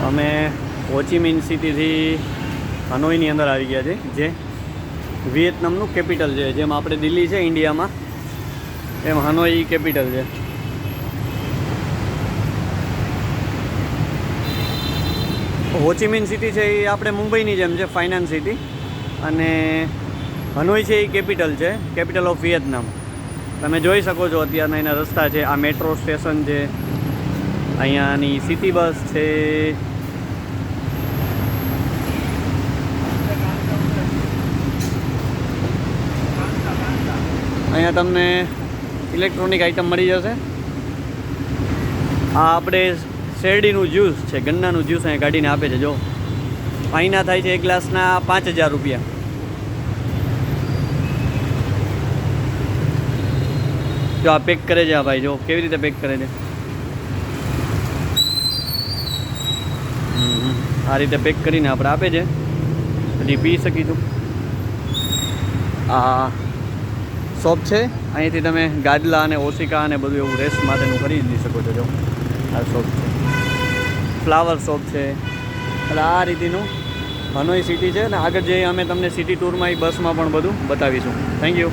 અમે હોચીમિન સિટીથી હનોઈની અંદર આવી ગયા છે, જે વિયેતનામનું કેપિટલ છે. જેમ આપણે દિલ્હી છે ઇન્ડિયામાં, એમ હનોઈ કેપિટલ છે. હોચીમિન સિટી છે એ આપણે મુંબઈની જેમ છે, ફાઇનાન્સ સિટી, અને હનોઈ છે એ કેપિટલ છે, કેપિટલ ઓફ વિયેતનામ. તમે જોઈ શકો છો અત્યારના એના રસ્તા છે, આ મેટ્રો સ્ટેશન છે, અહીંયાની સિટી બસ છે. અહીંયા તમને ઇલેક્ટ્રોનિક આઇટમ મળી જશે. આ આપણે શેરડીનું જ્યુસ છે, ગન્નાનું જ્યુસ અહીંયા કાઢીને આપે છે. જો અહીંના થાય છે એક ગ્લાસના 5000 રૂપિયા. જો આ પેક કરે છે આ ભાઈ, જો કેવી રીતે પેક કરે છે. આ રીતે પેક કરીને આપણે આપે છે, પછી પી શકીશું. આ શોપ છે, અહીંથી તમે ગાદલા અને ઓશિકા અને બધું એવું રેસ્ટ માટેનું ખરીદી શકો છો. જો આ શોપ છે, ફ્લાવર શોપ છે. એટલે આ રીતનું હનોઈ સિટી છે. અને આગળ જઈએ અમે તમને સિટી ટૂરમાં એ બસમાં પણ બધું બતાવીશું. Thank you.